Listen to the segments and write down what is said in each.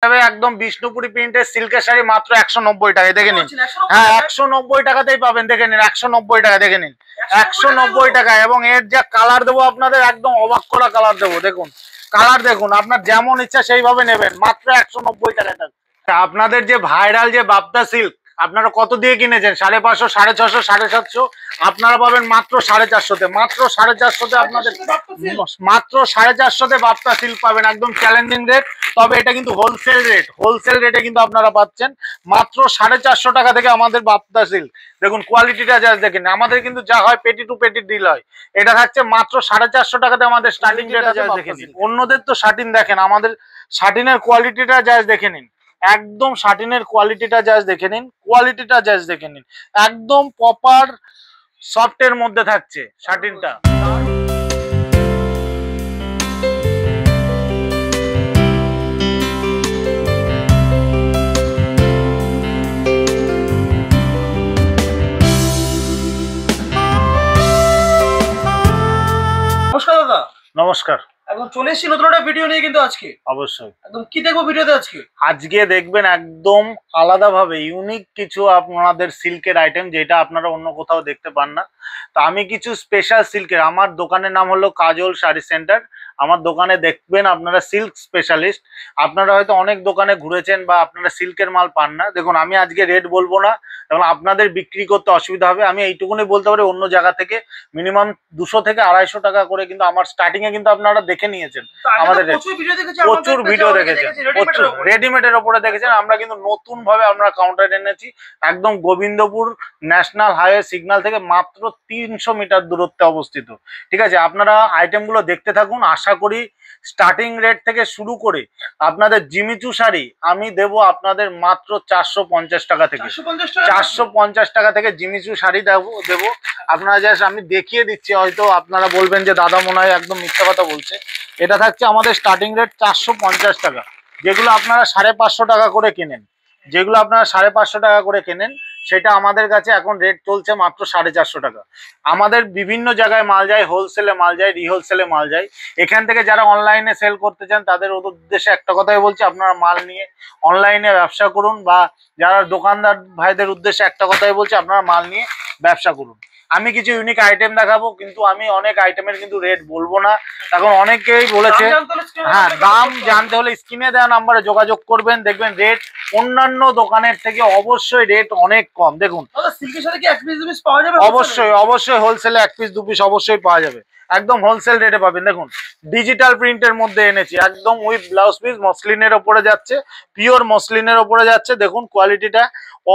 একদম বিষ্ণুপুরি প্রিন্টের সিল্কের শাড়ি মাত্র 190 টাকায়, দেখে নিন। হ্যাঁ 190 টাকাতেই পাবেন, দেখে নিন 190 টাকা, দেখে নিন 190 টাকায়। এবং এর যা কালার দেবো আপনাদের, একদম অবাক করা কালার দেবো। দেখুন কালার দেখুন, আপনার যেমন ইচ্ছা সেইভাবে নেবেন, মাত্র 190 টাকায়। আপনাদের যে ভাইরাল যে বাপ্তা সিল্ক আপনারা কত দিয়ে কিনেছেন? 550, 650, 750, আপনারা পাবেন মাত্র 450-তে। মাত্র 450-তে আপনাদের, মাত্র 450-তে বাপ্তা সিল্ক পাবেন, একদম চ্যালেঞ্জিং রেট। তবে এটা কিন্তু হোলসেল রেট, হোলসেল রেটে কিন্তু আপনারা পাচ্ছেন মাত্র 450 টাকা থেকে আমাদের বাপ্তা সিল্ক। দেখুন কোয়ালিটিটা যা দেখেন, আমাদের কিন্তু যা হয় পেটি টু পেটি ডিল হয়, এটা থাকছে মাত্র 450 টাকাতে আমাদের স্টার্টিং রেট আছে। দেখে নিন, অন্যদের তো শাটিন দেখেন, আমাদের শাটিনের কোয়ালিটিটা যা দেখে নিন, একদম শাটিনের কোয়ালিটিটা জাস্ট দেখে নিন, কোয়ালিটিটা জাস্ট দেখে নিন, একদম প্রপার সফটের মধ্যে থাকছে শাটিনটা। নমস্কার দাদা। নমস্কার। এখন চলে এসেছি নতুন একটা ভিডিও নিয়ে, কিন্তু আজকে অবশ্যই একদম কি দেখবো ভিডিওতে আজকে দেখবেন একদম আলাদাভাবে ইউনিক কিছু আপনাদের সিল্কের আইটেম, যেটা আপনারা অন্য কোথাও দেখতে পান না। তো আমি কিছু স্পেশাল সিল্কের, আমার দোকানের নাম হলো কাজল শাড়ি সেন্টার। আমার দোকানে দেখবেন আপনারা সিল্ক স্পেশালিস্ট। আপনারা হয়তো অনেক দোকানে ঘুরেছেন বা আপনারা সিল্কের মাল পান না। দেখুন আমি আজকে রেট বলবো না, এবং আপনাদের বিক্রি করতে অসুবিধা হবে। আমি এইটুকুনি বলতে পারি, অন্য জায়গা থেকে মিনিমাম 200 থেকে 250 টাকা করে কিন্তু আমার স্টার্টিং এ কিন্তু আপনারা দেখে নিয়েছেন। আমাদের প্রচুর ভিডিও দেখেছেন, প্রচুর রেডিমেডের ওপরে দেখেছেন। আমরা কিন্তু নতুন ভাবে আমরা কাউন্টার এনেছি, একদম গোবিন্দপুর ন্যাশনাল হাইওয়ে সিগন্যাল থেকে মাত্র 300 মিটার দূরত্বে অবস্থিত। ঠিক আছে, আপনারা আইটেমগুলো দেখতে থাকুন। আশা করি স্টার্টিং রেট থেকে শুরু করে আপনাদের জিমিচু শাড়ি আমি দেব আপনাদের মাত্র 450 টাকা থেকে, 450 টাকা থেকে জিমিচু শাড়ি দেবো আপনারা। জাস্ট আমি দেখিয়ে দিচ্ছি, হয়তো আপনারা বলবেন যে দাদা মনে হয় একদম মিথ্যা কথা বলছে। এটা থাকছে আমাদের স্টার্টিং রেট 450 টাকা, যেগুলো আপনারা 550 টাকা করে কেনেন, যেগুলো আপনারা 550 টাকা করে কেনেন, সেটা আমাদের কাছে এখন রেট চলছে মাত্র 450 টাকা। আমাদের বিভিন্ন জায়গায় মাল যায়, হোলসেলে মাল যায়, রিহোলসেলে মাল যায়। এখান থেকে যারা অনলাইনে সেল করতে চান তাদের উদ্দেশ্যে একটা কথাই বলছি, আপনারা মাল নিয়ে অনলাইনে ব্যবসা করুন, বা যারা দোকানদার ভাইদের উদ্দেশ্যে একটা কথাই বলছি, আপনারা মাল নিয়ে ব্যবসা করুন। আমি কিছু ইউনিক আইটেম দেখাবো, কিন্তু আমি অনেক আইটেমের কিন্তু রেট বলবো না। এখন অনেকেই বলেছে, হ্যাঁ দাম জানতে হলে স্ক্রিনে দেওয়া নাম্বারে যোগাযোগ করবেন, দেখবেন রেট অন্যান্য দোকানের থেকে অবশ্যই রেট অনেক কম। দেখুন অবশ্যই অবশ্যই হোলসেলে 1 পিস 2 পিস অবশ্যই পাওয়া যাবে, একদম হোলসেল রেটে পাবেন। দেখুন ডিজিটাল প্রিন্টের মধ্যে এনেছি, একদম উইথ ব্লাউজ পিস, মসলিনের ওপরে যাচ্ছে, পিওর মসলিনের ওপরে যাচ্ছে। দেখুন কোয়ালিটিটা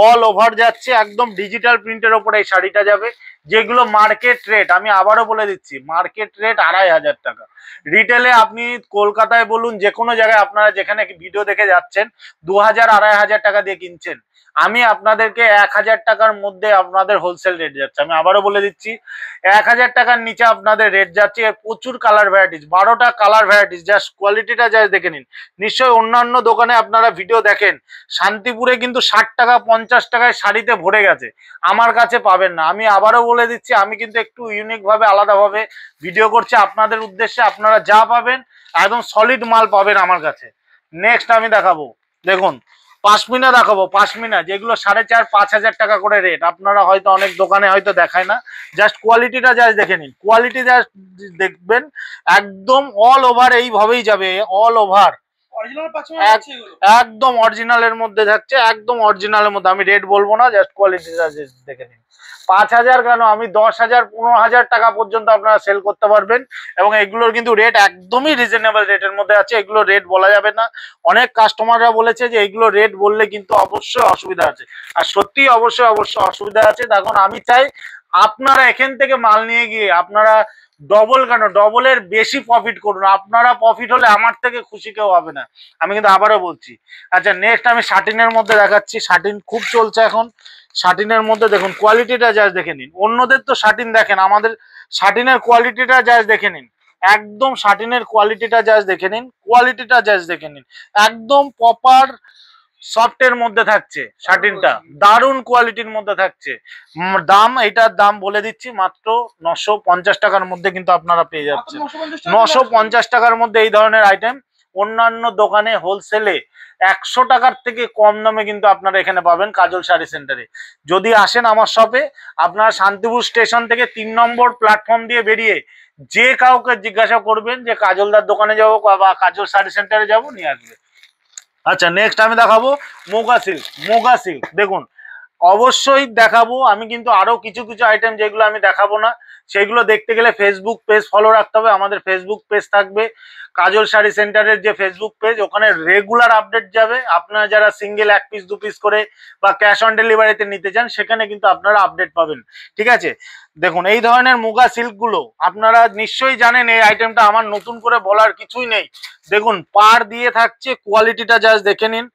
অল ওভার যাচ্ছে, একদম ডিজিটাল প্রিন্টের ওপরে এই শাড়িটা যাবে। যেগুলো মার্কেট রেট, আমি আবারও বলে দিচ্ছি, মার্কেট রেট 2500 টাকা। রিটেলে আপনি কলকাতায় বলুন, যে কোনো জায়গায় আপনারা যেখানে ভিডিও দেখে যাচ্ছেন 2000 2500 টাকা দিয়ে কিনছেন, আমি আপনাদেরকে 1000 টাকার মধ্যে আপনাদের হোলসেল রেট যাচ্ছে। আমি আবারও বলে দিচ্ছি, 1000 টাকার নিচে আপনাদের রেট যাচ্ছে। এর প্রচুর কালার ভ্যারাইটিস, 12টা কালার ভ্যারাইটিস। জাস্ট কোয়ালিটিটা জাস্ট দেখে নিন। নিশ্চয়ই অন্যান্য দোকানে আপনারা ভিডিও দেখেন, শান্তিপুরে কিন্তু 60 টাকা 50 টাকায় শাড়িতে ভরে গেছে, আমার কাছে পাবেন না। আমি আবারও বলে দিচ্ছি, আমি কিন্তু একটু ইউনিক ভাবে আলাদাভাবে ভিডিও করছি আপনাদের উদ্দেশ্যে। আপনারা যা পাবেন একদম সলিড মাল পাবেন আমার কাছে। নেক্সট আমি দেখাবো, দেখুন পাশমিনা দেখাবো। পাশমিনা যেগুলো 4500-5000 টাকা করে রেট, আপনারা হয়তো অনেক দোকানে হয়তো দেখায় না। জাস্ট কোয়ালিটিটা জাস্ট দেখে নিন, কোয়ালিটি জাস্ট দেখবেন, একদম অল ওভার এইভাবেই যাবে, অল ওভার একদম অরিজিনালের মধ্যে থাকছে, একদম অরিজিনালের মধ্যে। আমি রেট বলবো না, জাস্ট কোয়ালিটিটা দেখে নিন। 5000 কেন, আমি 10,000 15,000 টাকা পর্যন্ত আপনারা সেল করতে পারবেন। এবং এগুলোর কিন্তু রেট একদমই রিজনেবল রেটের মধ্যে আছে, এগুলো রেট বলা যাবে না। অনেক কাস্টমাররা বলেছে যে এগুলো রেট বললে কিন্তু অবশ্যই অসুবিধা আছে, আর সত্যি অবশ্যই অসুবিধা আছে। দেখুন আমি চাই আপনারা এখান থেকে মাল নিয়ে গিয়ে আপনারা ডবল কেন, ডবলের বেশি প্রফিট করুন। আপনারা প্রফিট হলে আমার থেকে খুশি কেউ হবে না, আমি কিন্তু আবারও বলছি। আচ্ছা নেক্সট আমি শাটিনের মধ্যে দেখাচ্ছি। শাটিন খুব চলছে এখন। শাটিনের মধ্যে দেখুন কোয়ালিটিটা জাস্ট দেখে নিন। অন্যদের তো শাটিন দেখেন, আমাদের শাটিনের কোয়ালিটিটা জাস্ট দেখে নিন, একদম শাটিনের কোয়ালিটিটা জাস্ট দেখে নিন, কোয়ালিটিটা জাস্ট দেখে নিন, একদম প্রপার সফটের মধ্যে থাকছে শাটিনটা, দারুণ কোয়ালিটির মধ্যে থাকছে। দাম, এটার দাম বলে দিচ্ছি, মাত্র 950 টাকার মধ্যে কিন্তু আপনারা পেয়ে যাচ্ছেন। 950 টাকার মধ্যে এই ধরনের আইটেম অন্যান্য দোকানে হোলসেলে 100 টাকার থেকে কম দামে কিন্তু আপনারা এখানে পাবেন কাজল শাড়ি সেন্টারে। যদি আসেন আমার শপে, আপনারা শান্তিপুর স্টেশন থেকে 3 নম্বর প্ল্যাটফর্ম দিয়ে বেরিয়ে যে কাউকে জিজ্ঞাসা করবেন যে কাজলদার দোকানে যাবো বা কাজল শাড়ি সেন্টারে যাবো, নিয়ে আসবে। আচ্ছা, নেক্সট আমি দেখাবো মুগা সিল্ক। মুগা সিল্ক দেখুন, অবশ্যই দেখাবো। আমি কিন্তু আরো কিছু কিছু আইটেম যেগুলো আমি দেখাবো না, সেগুলো দেখতে গেলে ফেসবুক পেজ ফলো রাখতে হবে। আমাদের ফেসবুক পেজ থাকবে কাজল শাড়ি সেন্টারের যে ফেসবুক পেজ, ওখানে রেগুলার আপডেট যাবে। আপনারা যারা সিঙ্গেল 1 পিস 2 পিস করে বা ক্যাশ অন ডেলিভারিতে নিতে চান, সেখানে কিন্তু আপনারা আপডেট পাবেন। ঠিক আছে, দেখুন এই ধরনের মুগা সিল্ক গুলো আপনারা নিশ্চয়ই জানেন। এই আইটেমটা আমার নতুন করে বলার কিছুই নেই। দেখুন পার দিয়ে থাকছে, কোয়ালিটিটা জাস্ট দেখে নিন,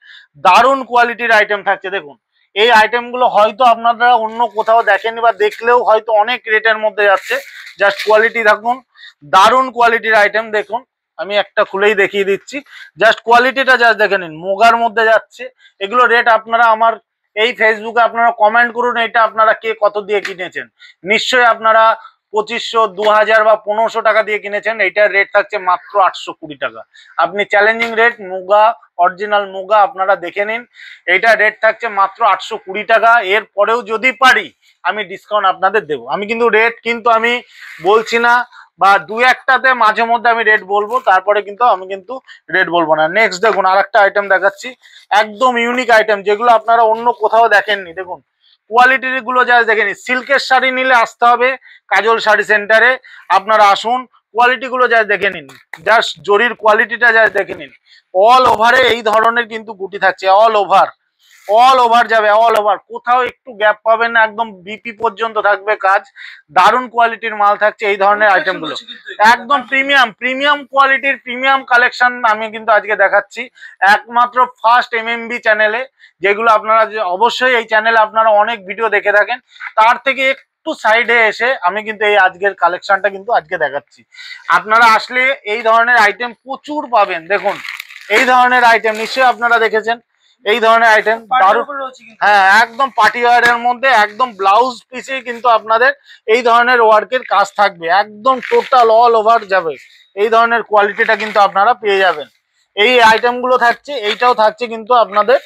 দারুণ কোয়ালিটির আইটেম থাকছে। দেখুন এই আইটেমগুলো হয়তো আপনারা অন্য কোথাও দেখেননি বা দেখলেও হয়তো অনেক রেটের মধ্যে যাচ্ছে। জাস্ট কোয়ালিটি দেখুন, দারুণ কোয়ালিটির আইটেম। দেখুন আমি একটা খুলেই দেখিয়ে দিচ্ছি, জাস্ট কোয়ালিটিটা জাস্ট দেখে নিন, মুগার মধ্যে যাচ্ছে। এগুলো রেট আপনারা আমার এই ফেসবুকে আপনারা কমেন্ট করুন, এটা আপনারা কে কত দিয়ে কিনেছেন। নিশ্চয়ই আপনারা 2500, 2000 বা 1500 টাকা দিয়ে কিনেছেন। এইটার রেট থাকছে মাত্র 820 টাকা। আপনি challenging rate, muga original muga আপনারা দেখে নিন। এইটা রেট থাকছে মাত্র 820 টাকা। এর পরেও যদি পারি আমি ডিসকাউন্ট আপনাদের দেবো। আমি কিন্তু রেট কিন্তু আমি বলছি না, বা 2-1টাতে মাঝে মধ্যে আমি রেট বলবো, তারপরে কিন্তু আমি কিন্তু রেট বলবো না। নেক্সট দেখুন আরেকটা আইটেম দেখাচ্ছি, একদম ইউনিক আইটেম, যেগুলো আপনারা অন্য কোথাও দেখেননি। দেখুন কোয়ালিটির গুলো যা দেখেনি। সিল্কের শাড়ি নিলে আসতে হবে কাজল শাড়ি সেন্টারে, আপনারা আসুন, কোয়ালিটি গুলো যা দেখে নিন, জাস্ট জরির কোয়ালিটিটা যা দেখে নিন। অল ওভারে এই ধরনের কিন্তু গুটি থাকছে, অল ওভার যাবে, অল ওভার, কোথাও একটু গ্যাপ পাবেন না, একদম বিপি পর্যন্ত থাকবে কাজ। দারুণ কোয়ালিটির মাল থাকছে এই ধরনের আইটেম গুলো, একদম প্রিমিয়াম কোয়ালিটির প্রিমিয়াম কালেকশন আমি কিন্তু আজকে দেখাচ্ছি একমাত্র ফার্স্ট এমএমবি চ্যানেলে। যেগুলো আপনারা অবশ্যই এই চ্যানেলে আপনারা অনেক ভিডিও দেখে থাকেন, তার থেকে একটু সাইডে এসে আমি কিন্তু এই আজকের কালেকশনটা কিন্তু আজকে দেখাচ্ছি। আপনারা আসলে এই ধরনের আইটেম প্রচুর পাবেন। দেখুন এই ধরনের আইটেম নিশ্চয়ই আপনারা দেখেছেন, এই ধরনের আইটেম দারুণ। হ্যাঁ, একদম পার্টি ওয়্যারের মধ্যে একদম ব্লাউজ পিসে কিন্তু আপনাদের এই ধরনের ওয়ার্কের কাজ থাকবে, একদম টোটাল অল ওভার যাবে। এই ধরনের কোয়ালিটিটা কিন্তু আপনারা পেয়ে যাবেন। এই আইটেমগুলো থাকছে, এইটাও থাকছে কিন্তু আপনাদের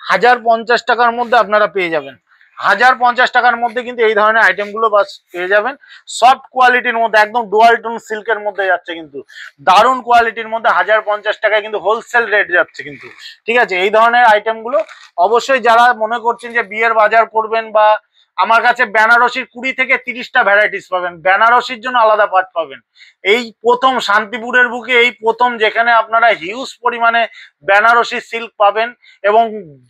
1050 টাকার মধ্যে আপনারা পেয়ে যাবেন। 1050 টাকার মধ্যে কিন্তু এই ধরনের আইটেমগুলো বাস পেয়ে যাবেন। সফট কোয়ালিটির মধ্যে একদম ডুয়াল টোন সিল্কের মধ্যে যাচ্ছে, কিন্তু দারুণ কোয়ালিটির মধ্যে 1050 টাকায় কিন্তু হোলসেল রেট যাচ্ছে কিন্তু। ঠিক আছে, এই ধরনের আইটেমগুলো অবশ্যই যারা মনে করছেন যে বিয়ের বাজার করবেন, বা আমার কাছে বেনারসির 20 থেকে 30টা ভ্যারাইটিস পাবেন, বেনারসির জন্য আলাদা পার্ট পাবেন। এই প্রথম শান্তিপুরের বুকে এই প্রথম যেখানে আপনারা হিউজ পরিমাণে বেনারসি সিল্ক পাবেন, এবং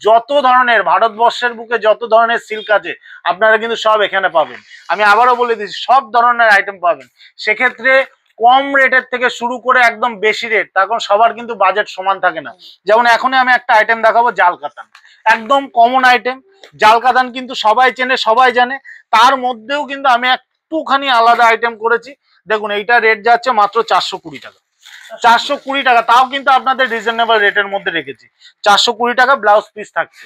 যত ধরনের ভারতবর্ষের বুকে যত ধরনের সিল্ক আছে আপনারা কিন্তু সব এখানে পাবেন। আমি আবারও বলে দিচ্ছি, সব ধরনের আইটেম পাবেন। সেক্ষেত্রে কম রেটের থেকে শুরু করে একদম বেশি রেট, তখন সবার কিন্তু বাজেট সমান থাকে না। যেমন এখনই আমি একটা আইটেম দেখাবো, জাল কাতান, একদম কমন আইটেম। জাল কাতান কিন্তু সবাই চেনে, সবাই জানে, তার মধ্যেও কিন্তু আমি একটুখানি আলাদা আইটেম করেছি। দেখুন এইটা রেট যাচ্ছে মাত্র 420 টাকা। 420 টাকা, তাও কিন্তু আপনাদের রিজনেবল রেটের মধ্যে রেখেছি। 420 টাকা ব্লাউজ পিস থাকছে,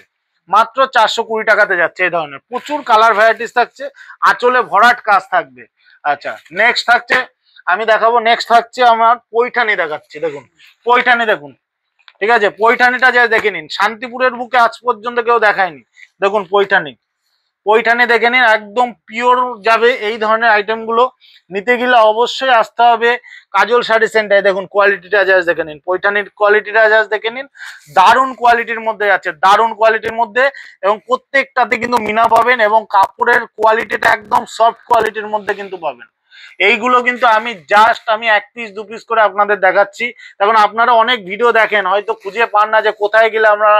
মাত্র 420 টাকাতে যাচ্ছে। এই ধরনের প্রচুর কালার ভ্যারাইটিস থাকছে, আঁচলে ভরাট কাজ থাকবে। আচ্ছা, নেক্সট থাকছে আমি দেখাবো, নেক্সট থাকছে আমার পৈঠানি দেখাচ্ছি। দেখুন পৈঠানি দেখুন, ঠিক আছে, পৈঠানিটা যা দেখে নিন, শান্তিপুরের বুকে আজ পর্যন্ত কেউ দেখায়নি। দেখুন পৈঠানি দেখে নিন, একদম পিওর যাবে। এই ধরনের আইটেমগুলো নিতে গেলে অবশ্যই আসতে হবে কাজল শাড়ি সেন্টারে। দেখুন কোয়ালিটিটা জাস্ট দেখে নিন, পৈঠানির কোয়ালিটিটা জাস্ট দেখে নিন, দারুণ কোয়ালিটির মধ্যে আছে, দারুণ কোয়ালিটির মধ্যে, এবং প্রত্যেকটাতে কিন্তু মিনা পাবেন, এবং কাপড়ের কোয়ালিটিটা একদম সফট কোয়ালিটির মধ্যে কিন্তু পাবেন। এইগুলো কিন্তু আমি জাস্ট 1 পিস 2 পিস করে আপনাদের দেখাচ্ছি। এখন আপনারা অনেক ভিডিও দেখেন, হয়তো খুঁজে পান না যে কোথায় গেলে আমরা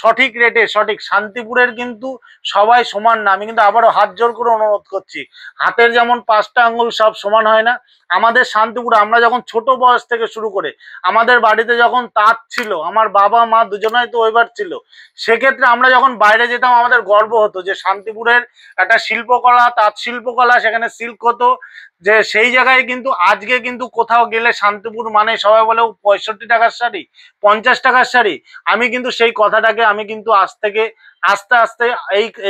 সঠিক রেটে সঠিক। শান্তিপুরের কিন্তু সবাই সমান না, আমি কিন্তু আবারও হাত জোর করে অনুরোধ করছি। হাতের যেমন 5টা আঙ্গুল সব সমান হয় না। আমাদের শান্তিপুরে আমরা যখন ছোট বয়স থেকে শুরু করে, আমাদের বাড়িতে যখন তাঁত ছিল, আমার বাবা মা দুজনেই তো ওইবার ছিল, সেক্ষেত্রে আমরা যখন বাইরে যেতাম আমাদের গর্ব হতো যে শান্তিপুরের একটা শিল্পকলা, তাঁত শিল্পকলা, সেখানে সিল্ক হতো। যে সেই জায়গায় কিন্তু আজকে কিন্তু কোথাও গেলে শান্তিপুর মানে সবাই বলে 65 টাকার শাড়ি, 50 টাকার শাড়ি। আমি কিন্তু সেই কথাটাকে আমি কিন্তু আজ থেকে আস্তে আস্তে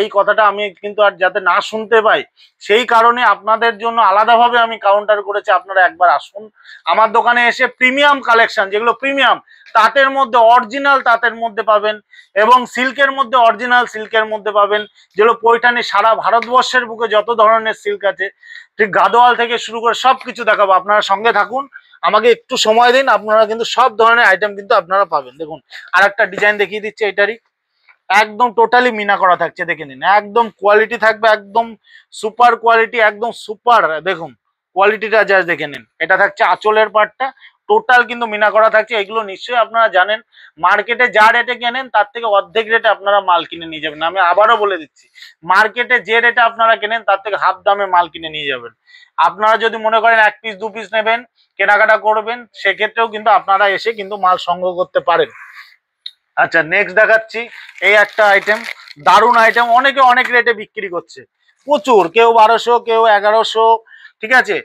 এই কথাটা আমি কিন্তু আর যাতে না শুনতে পাই, সেই কারণে আপনাদের জন্য আলাদাভাবে আমি কাউন্টার করেছি। আপনারা একবার আসুন আমার দোকানে এসে, প্রিমিয়াম কালেকশন যেগুলো প্রিমিয়াম তাঁতের মধ্যে, অরিজিনাল তাঁতের মধ্যে পাবেন, এবং সিল্কের মধ্যে অরিজিনাল সিল্কের মধ্যে পাবেন, যেগুলো পৈঠানি সারা ভারতবর্ষের বুকে যত ধরনের সিল্ক আছে, ঠিক গাদোয়াল থেকে শুরু করে সবকিছু দেখাবো। আপনারা সঙ্গে থাকুন, আমাকে একটু সময় দিন, আপনারা কিন্তু সব ধরনের আইটেম কিন্তু আপনারা পাবেন। দেখুন আর একটা ডিজাইন দেখিয়ে দিচ্ছি, এটারই একদম টোটালি মিনা করা থাকছে, দেখে নিন, একদম কোয়ালিটি থাকবে, একদম সুপার কোয়ালিটি, একদম সুপার। দেখুন কোয়ালিটিটা জাস্ট দেখে নিন। এটা থাকছে আঁচলের পাটটা, টোটাল কিন্তু মিনা করা থাকছে। এগুলো নিশ্চয়ই আপনারা জানেন, মার্কেটে যা রেটে কেনেন তার থেকে অর্ধেক রেটে আপনারা মাল কিনে নিয়ে যাবেন। আমি আবারও বলে দিচ্ছি, মার্কেটে যে রেটে আপনারা কেনেন তার থেকে হাফ দামে মাল কিনে নিয়ে যাবেন। আপনারা যদি মনে করেন 1 পিস 2 পিস নেবেন, কেনাকাটা করবেন, সেক্ষেত্রেও কিন্তু আপনারা এসে কিন্তু মাল সংগ্রহ করতে পারেন। আচ্ছা নেক্সট দেখাচ্ছি, এই একটা আইটেম, দারুণ আইটেম, অনেকে অনেক রেটে বিক্রি করছে, প্রচুর, কেউ 1200, কেউ 1100, ঠিক আছে।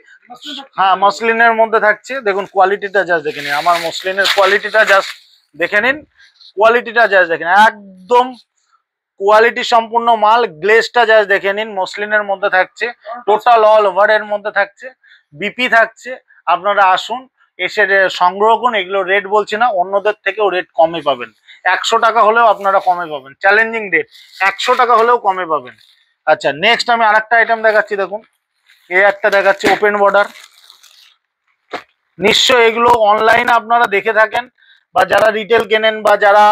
হ্যাঁ মসলিনের মধ্যে থাকছে, দেখুন কোয়ালিটিটা জাস্ট দেখে নিন, আমার মসলিনের কোয়ালিটিটা জাস্ট দেখে নিন, কোয়ালিটিটা জাস্ট দেখে নিন, একদম কোয়ালিটি সম্পূর্ণ মাল। গ্লেজটা জাস্ট দেখে নিন, মসলিনের মধ্যে থাকছে, টোটাল অল ওভার এর মধ্যে থাকছে, বিপি থাকছে। আপনারা আসুন, এসে সংগ্রহ করুন। এগুলো রেট বলছি না, অন্যদের থেকেও রেট কমে পাবেন, 100 টাকা হলেও আপনারা কমে পাবেন, চ্যালেঞ্জিং রেট, 100 টাকা হলেও কমে পাবেন। আচ্ছা নেক্সট আমি আরেকটা আইটেম দেখাচ্ছি, দেখুন এই একটা দেখাচ্ছি ওপেন বর্ডার। নিশ্চয় এগুলো অনলাইনে আপনারা দেখে থাকেন, বা যারা রিটেল কেনেন বা যারা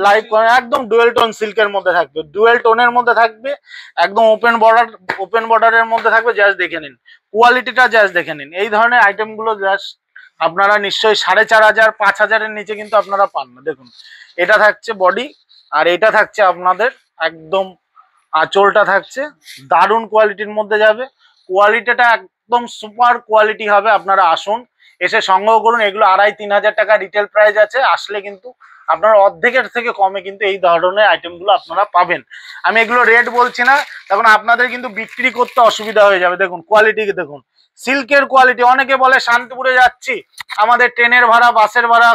লাইভ করেন, একদম ডুয়েল টোন সিল্কের মধ্যে থাকবে, ডুয়েল টোনের মধ্যে থাকবে, একদম ওপেন বর্ডারের মধ্যে থাকবে। জাস্ট দেখে নিন কোয়ালিটিটা, জাস্ট দেখে নিন। এই ধরনের আইটেমগুলো জাস্ট আপনারা নিশ্চয়ই 4500 5000-এর নিচে কিন্তু আপনারা পান না। দেখুন এটা থাকছে বডি, আর এটা থাকছে আপনাদের একদম আঁচলটা থাকছে, দারুণ কোয়ালিটির মধ্যে যাবে, কোয়ালিটিটা একদম সুপার কোয়ালিটি হবে। আপনারা আসুন, এসে সংগ্রহ করুন। এগুলো 2500-3000 টাকা রিটেল প্রাইস আছে, আসলে কিন্তু আপনারা অর্ধেকের থেকে কমে কিন্তু এই ধরনের আইটেমগুলো আপনারা পাবেন। আমি এগুলো রেট বলছি না, তখন আপনাদের কিন্তু বিক্রি করতে অসুবিধা হয়ে যাবে। দেখুন কোয়ালিটি দেখুন, সিল্কের কোয়ালিটি। অনেকে বলে শান্তিপুরে যাচ্ছি, আমাদের ট্রেনের ভাড়া, বাসের ভাড়া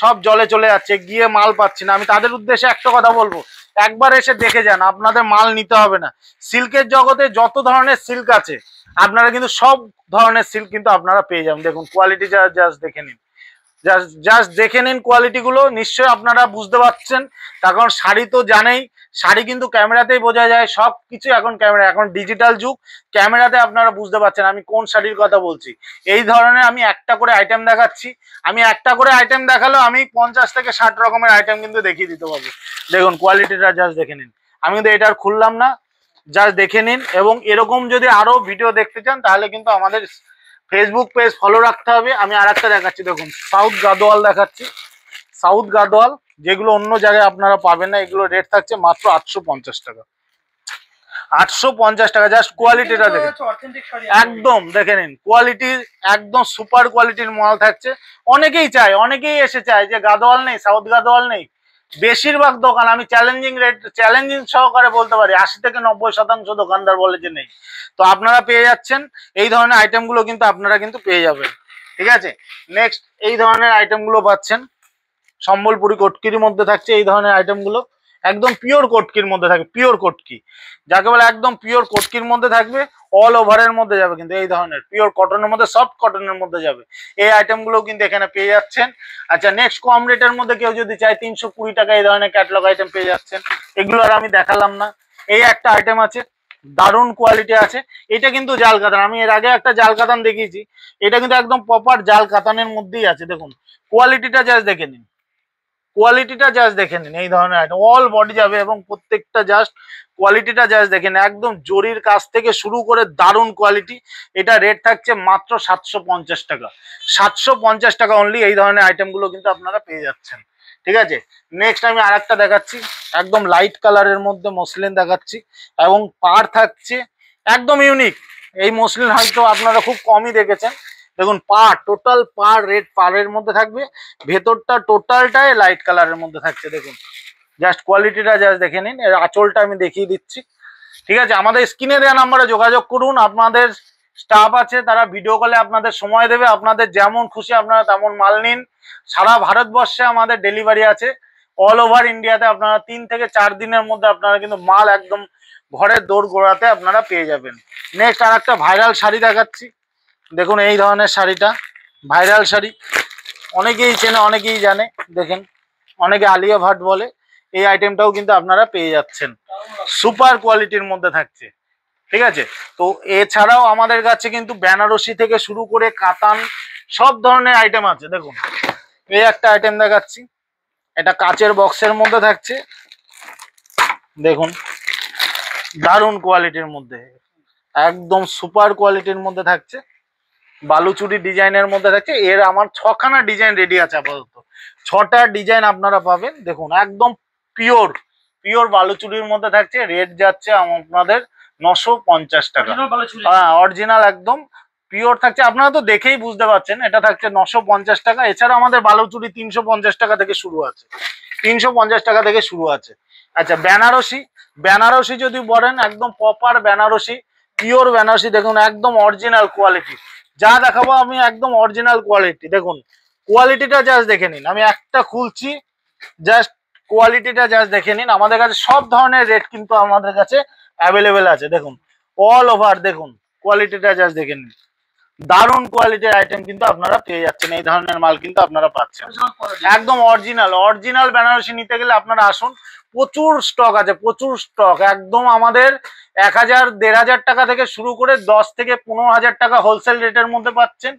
সব জলে চলে যাচ্ছে, গিয়ে মাল পাচ্ছি না। আমি তাদের উদ্দেশ্যে একটা কথা বলবো, একবার এসে দেখে যান, আপনাদের মাল নিতে হবে না। সিল্কের জগতে যত ধরনের সিল্ক আছে, আপনারা কিন্তু সব ধরনের সিল্ক কিন্তু আপনারা পেয়ে যাবেন। দেখুন কোয়ালিটি জাস্ট দেখে নিন, জাস্ট দেখে নিন কোয়ালিটি গুলো, নিশ্চয়ই আপনারা বুঝতে পারছেন। তার কারণ শাড়ি তো জানেই, শাড়ি কিন্তু ক্যামেরাতেই বোঝা যায়, সবকিছু এখন ক্যামেরা, এখন ডিজিটাল যুগ, ক্যামেরাতে আপনারা বুঝতে পারছেন আমি কোন শাড়ির কথা বলছি। এই ধরনের আমি একটা করে আইটেম দেখাচ্ছি, আমি একটা করে আইটেম দেখালেও আমি 50 থেকে 60 রকমের আইটেম কিন্তু দেখিয়ে দিতে পারবো। দেখুন কোয়ালিটিটা জাস্ট দেখে নিন, আমি কিন্তু এটা আর খুললাম না, জাস্ট দেখে নিন। এবং এরকম যদি আরো ভিডিও দেখতে চান তাহলে কিন্তু আমাদের ফেসবুক পেজ ফলো রাখতে হবে। আমি আর একটা দেখাচ্ছি, দেখুন সাউথ গাদোয়াল দেখাচ্ছি, সাউথ গাদোয়াল, যেগুলো অন্য জায়গায় আপনারা পাবেন না। এগুলো রেট থাকছে মাত্র 850 টাকা, 850 টাকা। জাস্ট কোয়ালিটিটা দেখেন, একদম দেখে নিন কোয়ালিটি, একদম সুপার কোয়ালিটির মাল থাকছে। অনেকেই চায়, অনেকেই এসে চায় যে গাদোয়াল নেই, সাউথ গাদোয়াল নেই। বেশিরভাগ দোকান, আমি চ্যালেঞ্জিং সহকারে বলতে পারি, 80 থেকে 90% দোকানদার বলে যে নেই। তো আপনারা পেয়ে যাচ্ছেন, এই ধরনের আইটেমগুলো কিন্তু আপনারা কিন্তু পেয়ে যাবেন, ঠিক আছে। নেক্সট এই ধরনের আইটেমগুলো পাচ্ছেন, সম্বলপুরি কটকির মধ্যে থাকছে এই ধরনের আইটেমগুলো, একদম পিওর কটকির মধ্যে থাকবে, পিওর কটকি যাকে বলে, একদম পিওর কটকির মধ্যে থাকবে, অল ওভারের মধ্যে যাবে কিন্তু এই ধরনের পিওর কটনের মধ্যে, সফট কটনের মধ্যে যাবে। এই আইটেমগুলো কিন্তু এখানে পেয়ে যাচ্ছেন। আচ্ছা নেক্সট কম রেটের মধ্যে কেউ যদি চায় 320 টাকা এই ধরনের ক্যাটালগ আইটেম পেয়ে যাচ্ছেন। এগুলো আর আমি দেখালাম না। এই একটা আইটেম আছে, দারুণ কোয়ালিটি আছে, এটা কিন্তু জাল কাতান। আমি এর আগে একটা জাল কাতান দেখিয়েছি, এটা কিন্তু একদম প্রপার জাল কাতানের মধ্যেই আছে। দেখুন কোয়ালিটিটা জাস্ট দেখে নিন, কোয়ালিটিটা জাস্ট দেখে নিন। এই ধরনের আইটেম অল বডি যাবে, এবং প্রত্যেকটা জাস্ট কোয়ালিটিটা জাস্ট দেখে নিন, একদম জরির কাজ থেকে শুরু করে দারুণ কোয়ালিটি। এটা রেট থাকছে মাত্র 750 টাকা, 750 টাকা অনলি। এই ধরনের আইটেমগুলো কিন্তু আপনারা পেয়ে যাচ্ছেন, ঠিক আছে। নেক্সট আমি আর একটা দেখাচ্ছি, একদম লাইট কালারের মধ্যে মসলিন দেখাচ্ছি, এবং পার থাকছে একদম ইউনিক। এই মসলিন হয়তো আপনারা খুব কমই দেখেছেন। দেখুন পার, টোটাল পার রেড পারের মধ্যে থাকবে, ভেতরটা টোটালটাই লাইট কালারের মধ্যে থাকছে। দেখুন জাস্ট কোয়ালিটিটা জাস্ট দেখে নিন। এর আঁচলটা আমি দেখিয়ে দিচ্ছি, ঠিক আছে। আমাদের স্ক্রিনে দেওয়া নাম্বারে যোগাযোগ করুন, আপনাদের স্টাফ আছে, তারা ভিডিও কলে আপনাদের সময় দেবে, আপনাদের যেমন খুশি আপনারা তেমন মাল নিন। সারা ভারতবর্ষে আমাদের ডেলিভারি আছে, অল ওভার ইন্ডিয়াতে আপনারা 3 থেকে 4 দিনের মধ্যে আপনারা কিন্তু মাল একদম ঘরের দৌড় গোড়াতে আপনারা পেয়ে যাবেন। নেক্সট আর একটা ভাইরাল শাড়ি দেখাচ্ছি। দেখুন এই ধরনের শাড়িটা ভাইরাল শাড়ি, অনেকেই চেনে অনেকেই জানে। দেখেন অনেকে আলিয়া ভাট বলে, এই আইটেমটাও কিন্তু আপনারা পেয়ে যাচ্ছেন, সুপার কোয়ালিটির মধ্যে থাকছে। ঠিক আছে, তো এছাড়াও আমাদের কাছে কিন্তু বেনারসি থেকে শুরু করে কাতান সব ধরনের আইটেম আছে। দেখুন এই একটা আইটেম দেখাচ্ছি, এটা কাচের বক্সের মধ্যে থাকছে। দেখুন দারুণ কোয়ালিটির মধ্যে, একদম সুপার কোয়ালিটির মধ্যে থাকছে, বালুচুরি ডিজাইনের মধ্যে থাকছে। এর আমার 6খানা ডিজাইন রেডি আছে, আপাতত 6টা ডিজাইন আপনারা পাবেন। দেখুন একদম পিওর পিওর বালুচুরির মধ্যে থাকছে। রেট যাচ্ছে আপনাদের 950 টাকা। হ্যাঁ অরিজিনাল একদম পিওর থাকছে, আপনারা তো দেখেই বুঝতে পারছেন। এটা থাকছে 950 টাকা। এছাড়া আমাদের বালুচুরি 350 টাকা থেকে শুরু আছে, 350 টাকা থেকে শুরু আছে। আচ্ছা বেনারসি, বেনারসি যদি বলেন একদম প্রপার বেনারসি, পিওর বেনারসি। দেখুন একদম অরিজিনাল কোয়ালিটি, যা দেখাবো আমি একদম অরিজিনাল কোয়ালিটি। দেখুন কোয়ালিটিটা জাস্ট দেখে নিন, আমি একটা খুলছি, জাস্ট কোয়ালিটিটা জাস্ট দেখে নিন। আমাদের কাছে সব ধরনের রেট কিন্তু আমাদের কাছে অ্যাভেলেবেল আছে। দেখুন অল ওভার, দেখুন কোয়ালিটিটা জাস্ট দেখে নিন, দারুণ কোয়ালিটির আইটেম কিন্তু আপনারা পেয়ে যাচ্ছেন। এই ধরনের মাল কিন্তু আপনারা পাচ্ছেন একদম অরিজিনাল। অরিজিনাল বেনারসি নিতে গেলে আপনারা আসুন, প্রচুর স্টক আছে, প্রচুর স্টক। একদম আমাদের 1000-1500 টাকা থেকে শুরু করে 10 থেকে 15,000 টাকা হোলসেল রেটের মধ্যে পাচ্ছেন।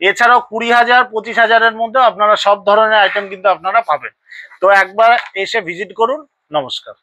এছাড়াও 20,000-25,000-এর মধ্যে আপনারা সব ধরনের আইটেম কিন্তু আপনারা পাবেন। তো একবার এসে ভিজিট করুন। নমস্কার।